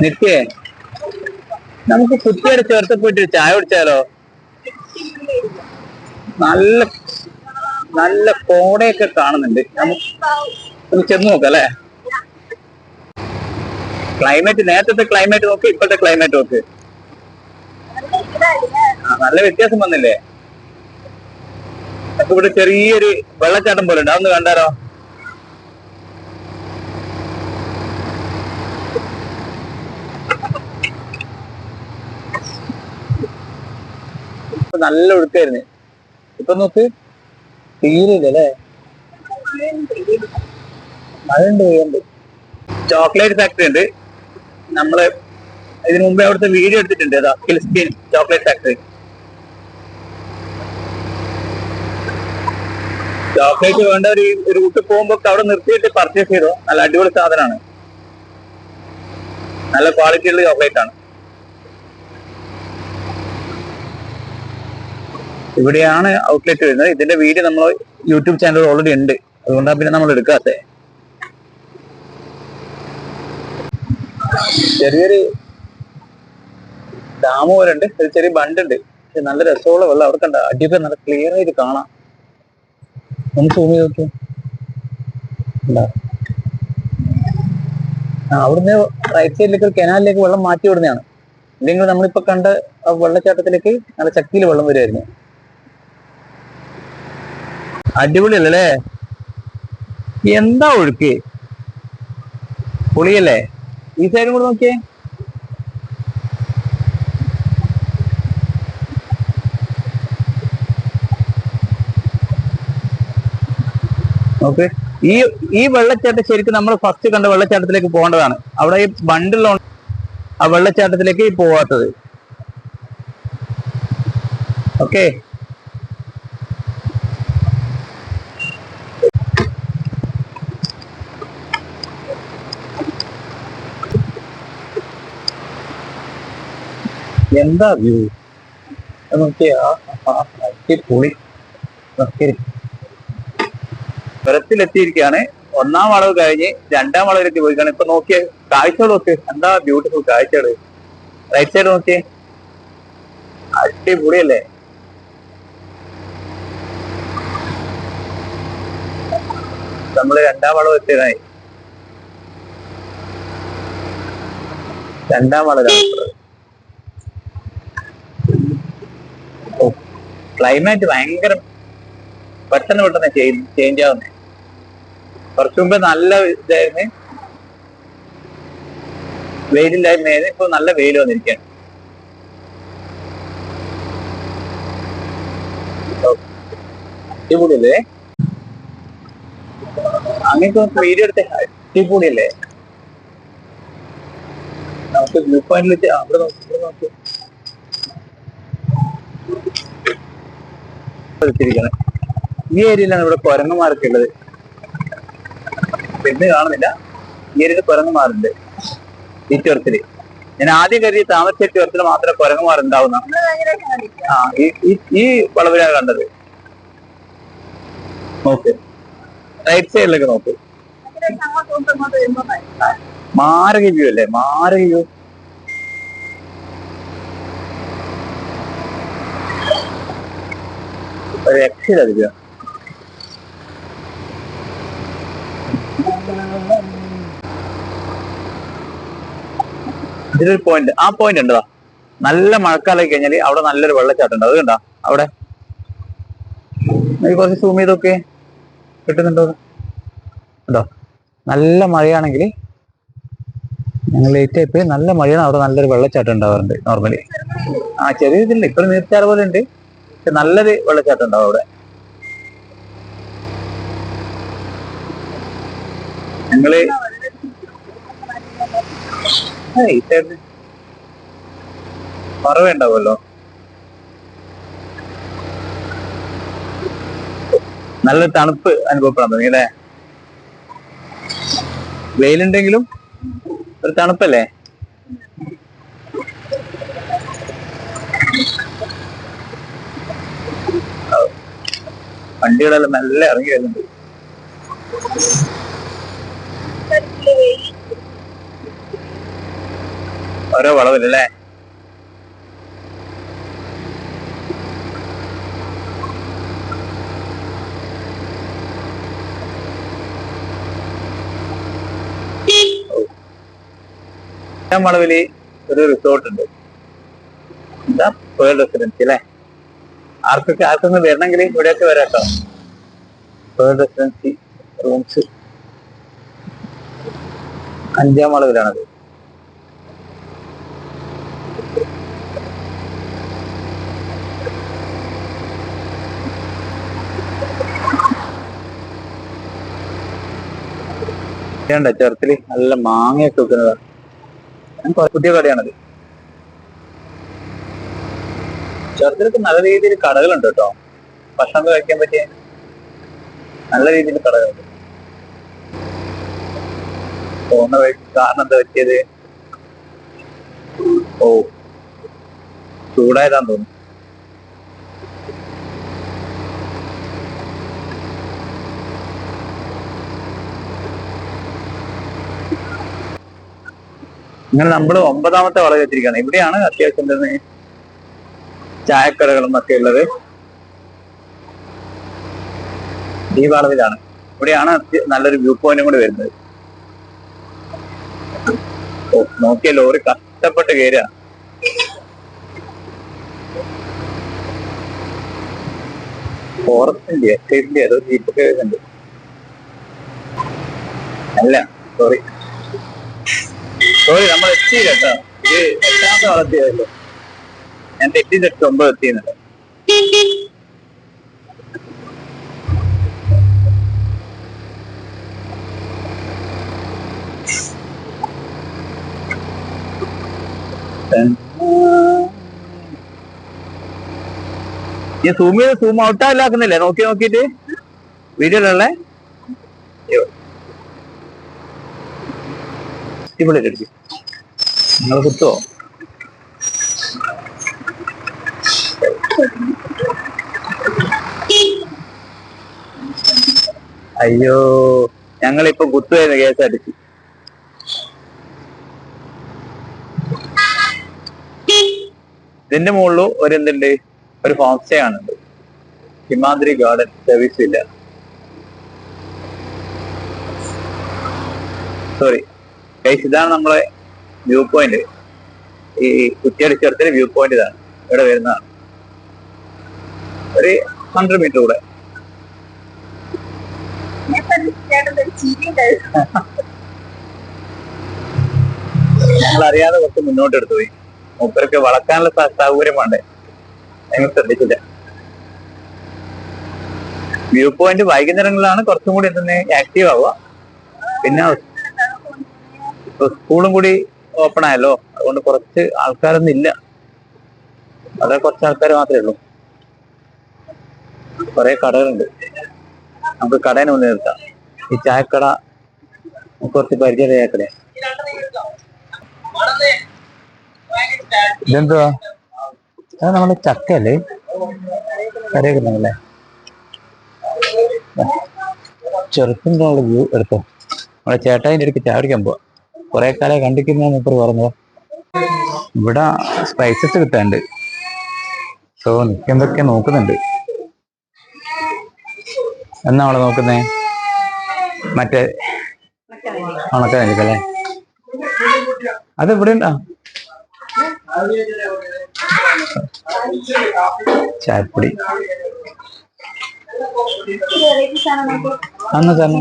നിത്യേ നമുക്ക് കുട്ടിയുടെ ചേർത്ത് പോയിട്ട് ചായ കുടിച്ചാലോ? നല്ല നല്ല കോടയൊക്കെ കാണുന്നുണ്ട്. നമുക്ക് ചെന്ന് നോക്കാം അല്ലെ? ക്ലൈമറ്റ് നേരത്തെ ക്ലൈമറ്റ് നോക്ക്, ഇപ്പോഴത്തെ ക്ലൈമറ്റ് നോക്ക്. നല്ല വ്യത്യാസം വന്നില്ലേ? അപ്പൊ ഇവിടെ ചെറിയൊരു വെള്ളച്ചാട്ടം പോലെ ഉണ്ട്, അതൊന്ന് കണ്ടാലോ? നല്ല ഒഴുക്കായിരുന്നു. ഇപ്പൊ നോക്ക്, തീരില്ലല്ലേ? മഴയുണ്ട്, പെയ്യുണ്ട്. ചോക്ലേറ്റ് ഫാക്ടറി ഉണ്ട്. നമ്മള് ഇതിനു മുമ്പേ അവിടുത്തെ വീഡിയോ എടുത്തിട്ടുണ്ട്. അതാ കിൽസ്പിൻ ചോക്ലേറ്റ് ഫാക്ടറി. ചോക്ലേറ്റ് വേണ്ട ഒരു റൂട്ടിൽ പോകുമ്പോ അവിടെ നിർത്തിയിട്ട് പർച്ചേസ് ചെയ്തോ. നല്ല അടിപൊളി സാധനമാണ്, നല്ല ക്വാളിറ്റി ഉള്ള ചോക്ലേറ്റ് ആണ്. ഇവിടെയാണ് ഔട്ട്ലെറ്റ് വരുന്നത്. ഇതിന്റെ വീഡിയോ നമ്മൾ യൂട്യൂബ് ചാനൽ ഓൾറെഡി ഉണ്ട്, അതുകൊണ്ടാണ് പിന്നെ നമ്മൾ എടുക്കാത്തത്. ചെറിയൊരു ഡാം പോലെ ഉണ്ട്, ഒരു ചെറിയ ബണ്ടുണ്ട്. നല്ല രസമുള്ള വെള്ളം. അവിടെ കണ്ട അടിയൊക്കെ നല്ല ക്ലിയർ ആയിട്ട് കാണാം. ഒന്ന് സൂം ചെയ്ത് നോക്കി. അവിടുന്ന് റൈറ്റ് സൈഡിലേക്ക് ഒരു കനാലിലേക്ക് വെള്ളം മാറ്റി വിടുന്നതാണ്. ഇല്ലെങ്കിൽ നമ്മളിപ്പോ കണ്ട ആ വെള്ളച്ചാട്ടത്തിലേക്ക് നല്ല ശക്തിയിൽ വെള്ളം വരുമായിരുന്നു. അടിപൊളിയല്ലേ? എന്താ ഒഴുക്ക്, പൊളിയല്ലേ? ഈ സൈഡും കൂടെ നോക്കിയേ. ഓക്കെ, ഈ വെള്ളച്ചാട്ടം ശരിക്കും നമ്മൾ ഫസ്റ്റ് കണ്ട വെള്ളച്ചാട്ടത്തിലേക്ക് പോകേണ്ടതാണ്. അവിടെ ഈ ബണ്ടുള്ള ആ വെള്ളച്ചാട്ടത്തിലേക്ക് പോവാത്തത്. ഓക്കെ, എന്താ വ്യൂ നോക്കിയാ, അടിപൊളി. പുറത്തിലെത്തിയിരിക്കുകയാണ്. ഒന്നാം വളവ് കഴിഞ്ഞ് രണ്ടാം വളവിലേക്ക് പോയിക്കാണ്. ഇപ്പൊ നോക്കിയ കാഴ്ചകൾ നോക്ക്, എന്താ ബ്യൂട്ടിഫുൾ കാഴ്ചകള്. റൈറ്റ് സൈഡ് നോക്കിയേ, അടിപൊളിയല്ലേ? നമ്മള് രണ്ടാം വളവ് എത്തിയതായി. രണ്ടാം വളവിലാണ്. ക്ലൈമറ്റ് ഭയങ്കര പെട്ടെന്ന് ചേഞ്ച് ആവുന്നേ. കുറച്ചു മുമ്പ് നല്ല ഇതായിരുന്നു, വെയിലില്ലായ്മയായിരുന്നു. ഇപ്പൊ നല്ല വെയിൽ വന്നിരിക്കുകയാണ്. അടിപൊളിയല്ലേ? അങ്ങനത്തെ വീഡിയോ എടുത്ത അടിപൊളിയല്ലേ? നമുക്ക് വ്യൂ പോയിന്റിൽ വെച്ച് അവിടെ നോക്കി ഈ ഏരിയയിലാണ് ഇവിടെ കുരങ്ങന്മാരൊക്കെ ഉള്ളത്. പെണ്ണ് കാണുന്നില്ല. ഈ ഏരിയയിൽ കുരങ്ങന്മാരുണ്ട് ഈ ചുരത്തില്. ഞാൻ ആദ്യം കരുതി താമസിച്ച ചുരത്തിൽ മാത്രമേ കുരങ്ങന്മാരുണ്ടാവുന്ന. ഈ വളവിലാണ് കണ്ടത്. നോക്ക്, റൈറ്റ് സൈഡിലേക്ക് നോക്ക്. മാരക വ്യൂ അല്ലേ? മാരക വ്യൂ. ഒരു രക്ഷയില്ല. ഇതിലൊരു പോയിന്റ്, ആ പോയിന്റ് ഉണ്ടോ? നല്ല മഴക്കാലമായി കഴിഞ്ഞാല് അവിടെ നല്ലൊരു വെള്ളച്ചാട്ടം ഉണ്ട്. അത് കണ്ടോ അവിടെ? കുറച്ച് സൂം ചെയ്തൊക്കെ കിട്ടുന്നുണ്ടോ? ഉണ്ടോ? നല്ല മഴയാണെങ്കിൽ, ഞങ്ങൾ ലേറ്റ് ആയിപ്പോയി, നല്ല മഴയാണ്, അവിടെ നല്ലൊരു വെള്ളച്ചാട്ടം ഉണ്ടാവാറുണ്ട് നോർമലി. ചെറിയ ഇതില്ല, ഇപ്പൊ നീർച്ചാൽ പോലെ ഉണ്ട്, പക്ഷെ നല്ലൊരു വെള്ളച്ചാട്ടം ഉണ്ടാവും അവിടെ. ഞങ്ങള് കുറവുണ്ടാവുമല്ലോ. നല്ല തണുപ്പ് അനുഭവപ്പെടാൻ തുടങ്ങി അല്ലേ? വെയിലുണ്ടെങ്കിലും ഒരു തണുപ്പല്ലേ? വണ്ടികളെല്ലാം നല്ല ഇറങ്ങി വരുന്നുണ്ട്. ഓരോ വളവിലല്ലേ? വളവില് ഒരു റിസോർട്ട് ഉണ്ട്, എന്താ പേൾ റെസിഡൻസി അല്ലേ? ആർക്കൊന്ന് വരണമെങ്കിൽ ഇവിടെയൊക്കെ വരാം കേട്ടോ. Pearl residency rooms 5ാം വളവിലാണത്. ചെറുത്തില് നല്ല മാങ്ങയൊക്കെ വെക്കുന്നതാണ്. പുതിയ കടയാണത്. ചെറുത്തിലൊക്കെ നല്ല രീതിയിൽ കടകളുണ്ട് കേട്ടോ. ഭക്ഷണം കഴിക്കാൻ പറ്റിയ നല്ല രീതിയിൽ കടകളുണ്ട്. പോകുന്ന വഴിക്ക് കാരണം എന്താ പറ്റിയത്? ഓ, ചൂടായതാന്ന് തോന്നുന്നു. ഇങ്ങനെ നമ്മൾ 9ാമത്തെ വളവ് എത്തിയിരിക്കുകയാണ്. ഇവിടെയാണ് അത്യാവശ്യം തന്നെ ചായക്കടകളും ഒക്കെ ഉള്ളത്. ഈ വളവിലാണ്. ഇവിടെയാണ് നല്ലൊരു വ്യൂ പോയിന്റും കൂടി വരുന്നത്. ഓ, നോക്കിയ ലോറി കഷ്ടപ്പെട്ട് കയറുക. ഫോറസ്റ്റിന്റെ എസ്റ്റേറ്റിന്റെ ഏതോ ജീപ്പൊക്കെ വരുന്നുണ്ട്. അല്ല, സോറി നമ്മൾ എത്തിയില്ല കേട്ടോ. ഇത് 8ാമത്തെ വളർത്തിയതല്ലോ. ഞാൻ തെറ്റിദ്ധരിച്ച് 9 എത്തിയുന്നുണ്ട്. ഈ സൂം ഔട്ടാക്കുന്നില്ലേ? നോക്കിയിട്ട് വീഡിയോയിലുള്ള ഇവിടെ അടിച്ചു നിങ്ങൾ കുത്തുവോ? അയ്യോ, ഞങ്ങളിപ്പൊ കുത്തുവായിരുന്നു KSRTC. ഇതിന്റെ മുകളിൽ എന്തുണ്ട്? ഒരു ഹോം സ്റ്റേ ആണുണ്ട്. ഹിമാദ്രി ഗാർഡൻ സർവീസ് ഇല്ല. സോറി ഗൈസ്, ഇതാണ് നമ്മളെ വ്യൂ പോയിന്റ്. ഈ കുറ്റിയടിച്ചെടുത്തൊരു വ്യൂ പോയിന്റ് ഇതാണ്. ഇവിടെ വരുന്നതാണ്. ഒരു 100 മീറ്റർ കൂടെ. ഞങ്ങൾ അറിയാതെ കുറച്ച് മുന്നോട്ട് എടുത്തു പോയി. മൂപ്പർക്ക് വളക്കാനുള്ള സൗകര്യം വേണ്ടേ, ഞങ്ങൾ ശ്രദ്ധിച്ചില്ല. വ്യൂ പോയിന്റ് വൈകുന്നേരങ്ങളിലാണ് കുറച്ചും കൂടി തന്നെ ആക്റ്റീവ് ആവുക. പിന്നെ സ്കൂളും കൂടി ഓപ്പൺ ആയല്ലോ, അതുകൊണ്ട് കുറച്ച് ആൾക്കാരൊന്നും ഇല്ല. വളരെ കുറച്ച് ആൾക്കാർ മാത്രമേ ഉള്ളൂ. കുറെ കടകളുണ്ട്. നമുക്ക് കടേനെ മുന്നിൽ നിർത്താം. ഈ ചായക്കട കുറച്ച് പരിചയ ചായക്കട. ഇതെന്തുവാ? അത് നമ്മുടെ ചക്കയല്ലേ? കറിയൊക്കെ ചെറുപ്പിന്റെ വ്യൂ എടുത്തോ. നമ്മളെ ചേട്ടായിന്റെ അടുത്ത് ചായ കുടിക്കാൻ പോവാ. കുറെ കാലം കണ്ടിക്കുന്ന മൂപ്പർ പറഞ്ഞത്. ഇവിടെ സ്പൈസസ് കിട്ടാണ്ട്. സോ നിൽക്കുമ്പൊക്കെ നോക്കുന്നുണ്ട്. എന്നാ അവളെ നോക്കുന്നേ? മറ്റേ ഉണക്കാനിരിക്കല്ലേ? അത് ഇവിടെ ഉണ്ടാ ചായപ്പൊടി. അന്ന് തന്നെ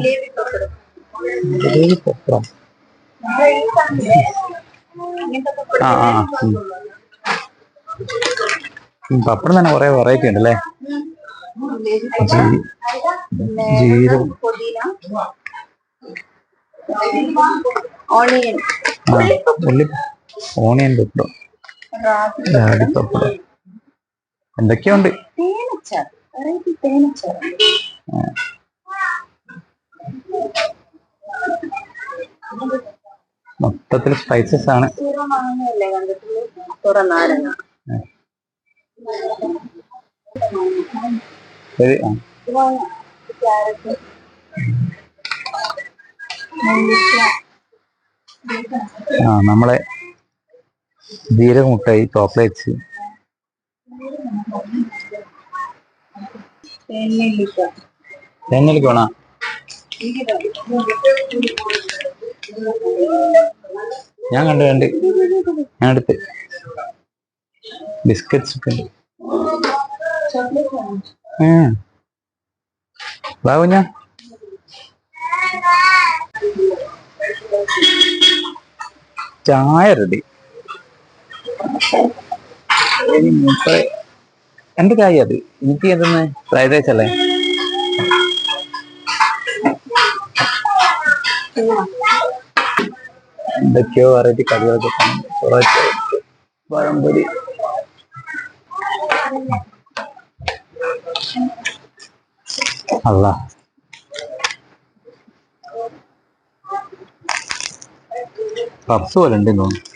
പപ്പടം തന്നെ കുറെ വെറൈറ്റി ഉണ്ട് അല്ലേ? ജീരകം, ഓണിയൻ പപ്പടം, രാഗി പപ്പടം, എന്തൊക്കെയുണ്ട്. മൊത്തത്തിൽ സ്പൈസസ് ആണ്. നമ്മളെ ജീരക മുട്ടായി, ചോക്ലേറ്റ്സ്. തേങ്ങയിലേക്ക് വേണോ? ഞാൻ കണ്ട് ഞാൻ എടുത്ത് ബിസ്ക്കറ്റ്സ് ഒക്കെ ഉണ്ട്. വാ കുഞ്ഞാ. ചായ റെഡി. എന്റെ ചായ അത്. എനിക്ക് എന്തെന്ന് ഫ്രൈഡ് റൈസ് അല്ലേ? എന്തൊക്കെയോ വെറൈറ്റി കറികളൊക്കെ പഴംപൊരി. അല്ല പപ്സ് പോലെ ഉണ്ട് തോന്നുന്നു.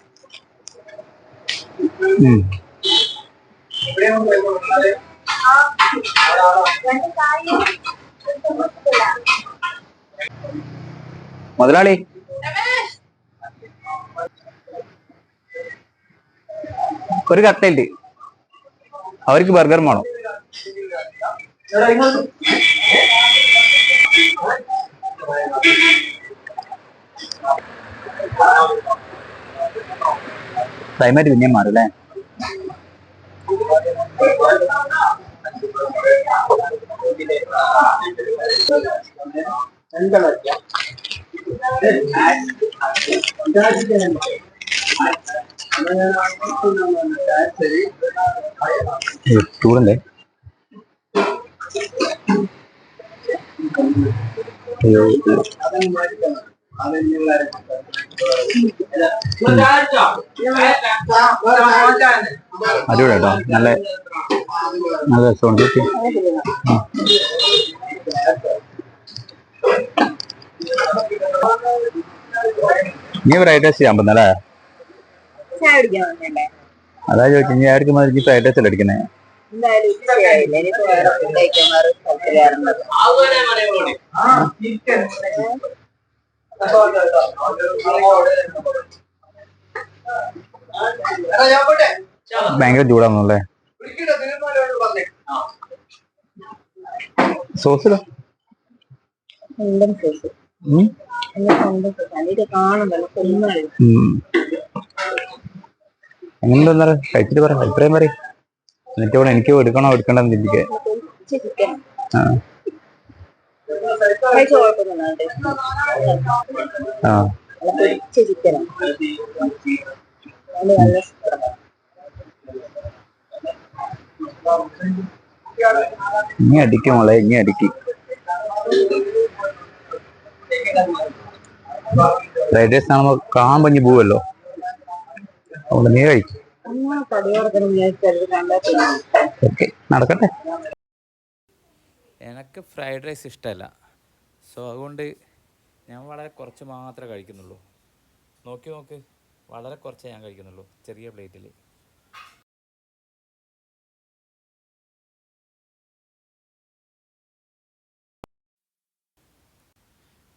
മുതലാളി, ഒരു കത്തയില് അവർക്ക് ബർഗർ വേണം. ക്ലൈമറ്റ് പിന്നെയും മാറും അല്ലേ? ചൂടല്ലേ? അടിപൊളി കേട്ടോ, നല്ല നല്ല രസമുണ്ട്. നീ ഫ്രൈഡ് റൈസ് ചെയ്യാൻ പറ്റുന്നല്ലേ? അതാ ചോദിച്ചു, നീ ആർക്ക് മതി ഫ്രൈഡ് റൈസ് അല്ലേ അടിക്കുന്നേ? ഭയങ്കര ചൂടാന്നല്ലേ? സോസിലോ? എങ്ങനെയുണ്ടെന്നാ കഴിച്ചിട്ട് പറ, അഭിപ്രായം പറയും. എന്നിട്ട് ഇവിടെ എനിക്ക് എടുക്കണോ എടുക്കണ്ടെന്ന് ചിന്തിക്കേ. ഇനി അടിക്കും മോളെ, ഇനി അടിക്കും. ഫ്രൈഡ് റൈസ് ആകുമ്പോ കാമ്പഞ്ഞ് പോവല്ലോ, അതുകൊണ്ട് നീ കഴിക്കും. ഓക്കെ, നടക്കട്ടെ. എനിക്ക് ഫ്രൈഡ് റൈസ് ഇഷ്ടമല്ല. സോ അതുകൊണ്ട് ഞാൻ വളരെ കുറച്ച് മാത്രമേ കഴിക്കുന്നുള്ളൂ. നോക്ക്, വളരെ കുറച്ചേ ഞാൻ കഴിക്കുന്നുള്ളൂ, ചെറിയ പ്ലേറ്റിൽ.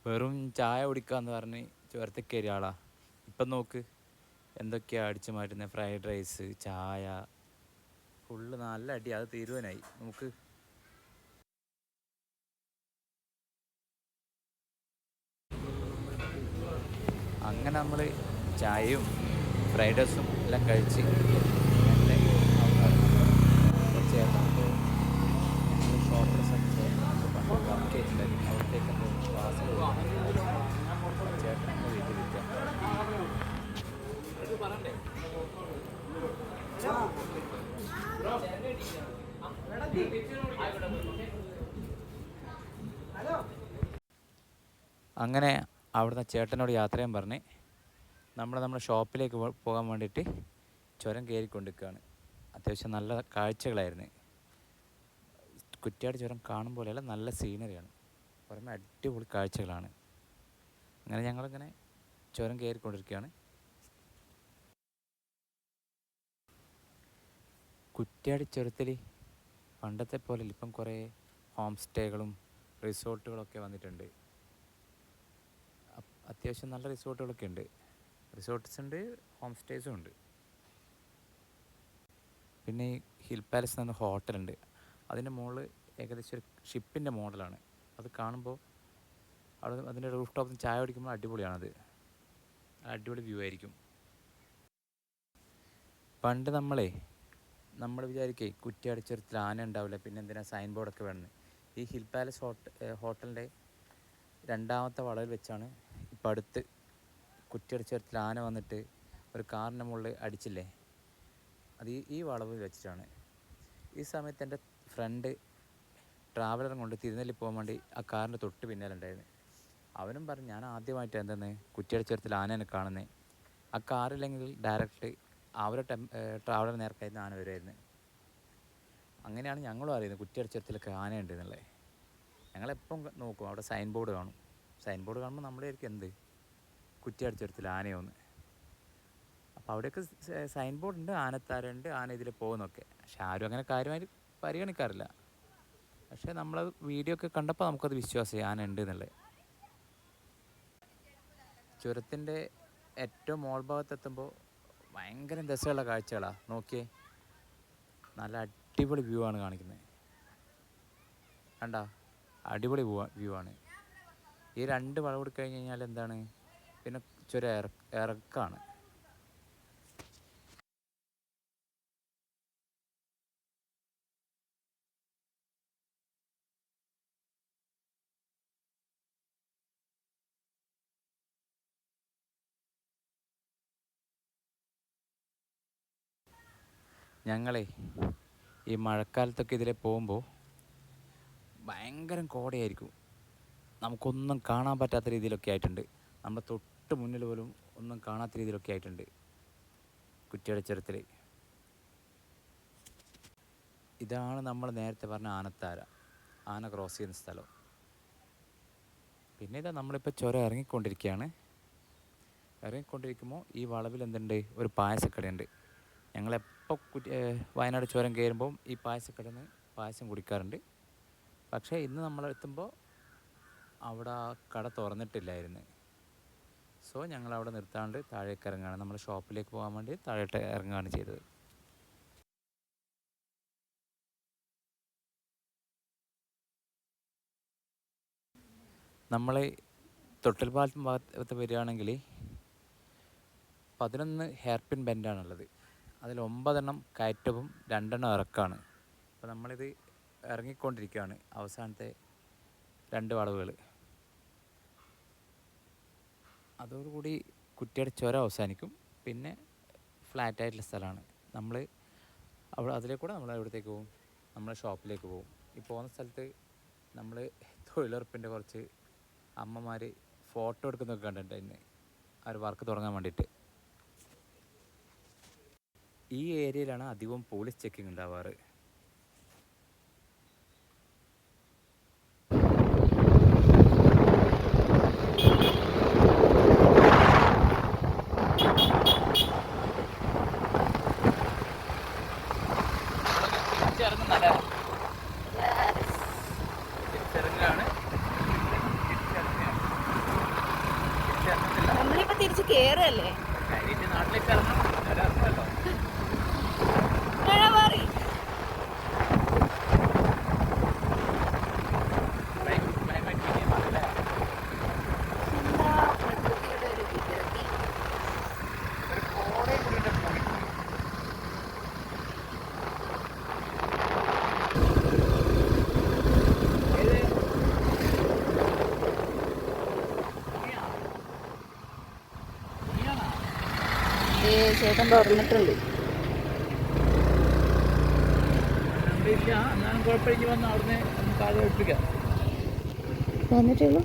വെറും ചായ കുടിക്കാന്ന് പറഞ്ഞ് ചേർത്ത് കയറിയ ആളാ. ഇപ്പം നോക്ക് എന്തൊക്കെയാണ് അടിച്ചു മാറ്റുന്നത്. ഫ്രൈഡ് റൈസ്, ചായ, ഫുള്ള് നല്ല അടി. അത് തീരുവാനായി. നമുക്ക് അങ്ങനെ നമ്മൾ ചായയും ഫ്രൈഡ് റൈസും എല്ലാം കഴിച്ച് നല്ല കുറച്ച് നമുക്ക് ഷോപ്പേഴ്സൊക്കെ വർക്ക് ചെയ്തിട്ടുണ്ടായിരുന്നു. അവിടത്തേക്ക് ക്ലാസ് ചേട്ടൻ വീട്ടിലിരിക്കുക. അങ്ങനെ അവിടുന്ന് ചേട്ടനോട് യാത്രയും പറഞ്ഞ് നമ്മുടെ ഷോപ്പിലേക്ക് പോകാൻ വേണ്ടിയിട്ട് ചുരം കയറിക്കൊണ്ടിരിക്കുകയാണ്. അത്യാവശ്യം നല്ല കാഴ്ചകളായിരുന്നു. കുറ്റ്യാടി ചുരം കാണും പോലെയല്ല, നല്ല സീനറിയാണ്. പുറമെ അടിപൊളി കാഴ്ചകളാണ്. അങ്ങനെ ഞങ്ങളിങ്ങനെ ചുരം കയറിക്കൊണ്ടിരിക്കുകയാണ്. കുറ്റ്യാടി ചുരത്തിൽ പണ്ടത്തെ പോലെ ഇപ്പം കുറേ ഹോം സ്റ്റേകളും റിസോർട്ടുകളൊക്കെ വന്നിട്ടുണ്ട്. അത്യാവശ്യം നല്ല റിസോർട്ടുകളൊക്കെ ഉണ്ട്. റിസോർട്ട്സ് ഉണ്ട്, ഹോം സ്റ്റേസും ഉണ്ട്. പിന്നെ ഈ ഹിൽ പാലസ് എന്ന് പറഞ്ഞ ഹോട്ടലുണ്ട്. അതിൻ്റെ മുകളിൽ ഏകദേശം ഒരു ഷിപ്പിൻ്റെ മോഡലാണ്. അത് കാണുമ്പോൾ അവിടെ അതിൻ്റെ റൂഫ് ടോപ്പിൽ നിന്ന് ചായ കുടിക്കുമ്പോൾ അടിപൊളിയാണത്. അടിപൊളി വ്യൂ ആയിരിക്കും. പണ്ട് നമ്മൾ വിചാരിക്കേ കുറ്റിയാടിച്ചുരത്തിൽ ആന ഉണ്ടാവില്ല, പിന്നെ എന്തിനാ സൈൻ ബോർഡൊക്കെ വേണമെന്ന്. ഈ ഹിൽ പാലസ് ഹോട്ടലിൻ്റെ രണ്ടാമത്തെ വളവിൽ വെച്ചാണ് ഇപ്പം അടുത്ത് കുറ്റിയാടിച്ചുരത്തിൽ ആന വന്നിട്ട് ഒരു കാറിൻ്റെ മുകളിൽ അടിച്ചില്ലേ, അത് ഈ വളവിൽ വെച്ചിട്ടാണ്. ഈ സമയത്ത് എൻ്റെ ഫ്രണ്ട് ട്രാവലറും കൊണ്ട് തിരുനെല്ലി പോകാൻ വേണ്ടി ആ കാറിൻ്റെ തൊട്ട് പിന്നാലുണ്ടായിരുന്നു. അവനും പറഞ്ഞു ഞാൻ ആദ്യമായിട്ട് എന്തെന്ന് കുറ്റിയാടിച്ചുരത്തിൽ ആനേനെ കാണുന്നത്. ആ കാറില്ലെങ്കിൽ ഡയറക്റ്റ് അവരുടെ ട്രാവലർ നേർക്കായിരുന്നു ആന വരുമായിരുന്നു. അങ്ങനെയാണ് ഞങ്ങളും അറിയുന്നത് കുറ്റിയാടിച്ചുരത്തിലൊക്കെ ആനയുണ്ട് എന്നുള്ളത്. ഞങ്ങളെപ്പം നോക്കും അവിടെ സൈൻ ബോർഡ് കാണും. സൈൻ ബോർഡ് കാണുമ്പോൾ നമ്മളായിരിക്കും എന്ത് കുറ്റിയാടിച്ചുരത്തിൽ ആനയോന്ന്. അപ്പോൾ അവിടെയൊക്കെ സൈൻ ബോർഡ് ഉണ്ട്, ആനത്താരുണ്ട്, ആന ഇതിൽ പോകുന്നൊക്കെ. പക്ഷെ ആരും അങ്ങനെ കാര്യമായിട്ട് പരിഗണിക്കാറില്ല. പക്ഷേ നമ്മളത് വീഡിയോ ഒക്കെ കണ്ടപ്പോൾ നമുക്കത് വിശ്വാസമായി ആന ഉണ്ട് എന്നുള്ളത്. ചുരത്തിൻ്റെ ഏറ്റവും മോൾ ഭാഗത്തെത്തുമ്പോൾ ഭയങ്കര രസമുള്ള കാഴ്ചകളാണ്. നോക്കിയേ, നല്ല അടിപൊളി വ്യൂ ആണ് കാണിക്കുന്നത്. കണ്ട അടിപൊളി വ്യൂ ആണ്. ഈ 2 വളവ് കഴിഞ്ഞ് കഴിഞ്ഞാൽ എന്താണ്, പിന്നെ ചുരം ഇറക്കാണ്. ഞങ്ങളെ ഈ മഴക്കാലത്തൊക്കെ ഇതിലെ പോകുമ്പോൾ ഭയങ്കര കോടയായിരിക്കും. നമുക്കൊന്നും കാണാൻ പറ്റാത്ത രീതിയിലൊക്കെ ആയിട്ടുണ്ട്. നമ്മുടെ തൊട്ട് മുന്നിൽ പോലും ഒന്നും കാണാത്ത രീതിയിലൊക്കെ ആയിട്ടുണ്ട് കുറ്റിയാടിച്ചുരത്തിൽ. ഇതാണ് നമ്മൾ നേരത്തെ പറഞ്ഞ ആനത്താര, ആന ക്രോസ് ചെയ്യുന്ന സ്ഥലം. പിന്നെ ഇതാ നമ്മളിപ്പോൾ ചുരം ഇറങ്ങിക്കൊണ്ടിരിക്കുമ്പോൾ ഈ വളവിൽ എന്തുണ്ട്, ഒരു പായസക്കടയുണ്ട്. ഞങ്ങളെപ്പോൾ വയനാട് ചുരം കയറുമ്പോൾ ഈ പായസക്കടയിൽ നിന്ന് പായസം കുടിക്കാറുണ്ട്. പക്ഷേ ഇന്ന് നമ്മളെത്തുമ്പോൾ അവിടെ ആ കട തുറന്നിട്ടില്ലായിരുന്നു. സോ ഞങ്ങളവിടെ നിർത്താണ്ട് താഴേക്ക് ഇറങ്ങുകയാണ്. നമ്മൾ ഷോപ്പിലേക്ക് പോകാൻ വേണ്ടി താഴോട്ട് ഇറങ്ങുകയാണ് ചെയ്തത്. നമ്മൾ തൊട്ടിൽപ്പാലം ഭാഗത്ത് വരികയാണെങ്കിൽ 11 ഹെയർ പിൻ ബെൻഡാണുള്ളത്. അതിൽ 9 കയറ്റവും 2 ഇറക്കമാണ്. അപ്പോൾ നമ്മളിത് ഇറങ്ങിക്കൊണ്ടിരിക്കുകയാണ് അവസാനത്തെ 2 വളവുകൾ. അതോടുകൂടി കുറ്റിയാടി ചുരം അവസാനിക്കും. പിന്നെ ഫ്ലാറ്റായിട്ടുള്ള സ്ഥലമാണ്. നമ്മൾ അതിലേക്കൂടെ നമ്മൾ എവിടത്തേക്ക് പോകും, നമ്മളെ ഷോപ്പിലേക്ക് പോകും. ഈ പോകുന്ന സ്ഥലത്ത് നമ്മൾ തൊഴിലുറപ്പിൻ്റെ കുറച്ച് അമ്മമാർ ഫോട്ടോ എടുക്കുന്നതൊക്കെ കണ്ടിട്ടുണ്ട്, ആ ഒരു വർക്ക് തുടങ്ങാൻ വേണ്ടിയിട്ട്. ഈ ഏരിയയിലാണ് അധികവും പോലീസ് ചെക്കിങ് ഉണ്ടാവാറ്. നമ്മളിപ്പോ തിരിച്ച് കേറല്ലേ, നാട്ടിലേക്ക് ഇറങ്ങാമല്ലോ. മഴ മാറി. പ്രകൃതിയുടെ ഒരു വികൃതി. ചേട്ടൻ തുറന്നിട്ടുണ്ട്. വന്നിട്ടുള്ളൂ.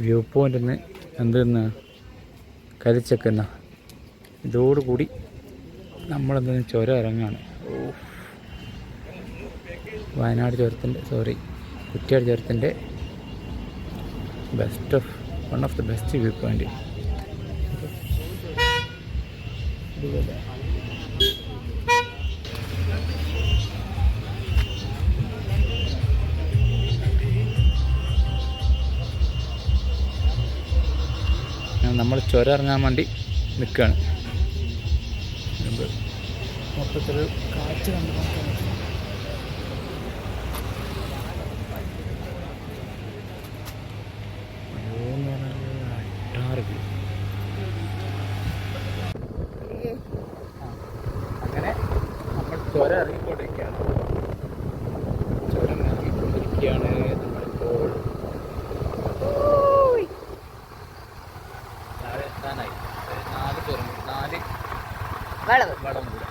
വ്യൂ പോയിന്റിൽ നിന്ന് എന്തെന്ന് കരിച്ചെക്കുന്ന ഇതോടുകൂടി നമ്മളെന്തെന്ന് ചുരം ഇറങ്ങാണ്. വയനാട് ചുരത്തിൻ്റെ കുറ്റ്യാടി ചുരത്തിൻ്റെ one of the best view point. നമ്മൾ ചുരം ഇറങ്ങാൻ വേണ്ടി നിൽക്കുകയാണ്. മൊത്തത്തിൽ കാഴ്ച കണ്ടു നോക്കാൻ അങ്ങനെ നമ്മൾ ചുരം ഇറങ്ങിക്കൊണ്ടിരിക്കുകയാണ്. നമ്മളിപ്പോൾ താഴെ എത്താനായി. 4 ചുരം 4 വളവ് വടം കൂടെ.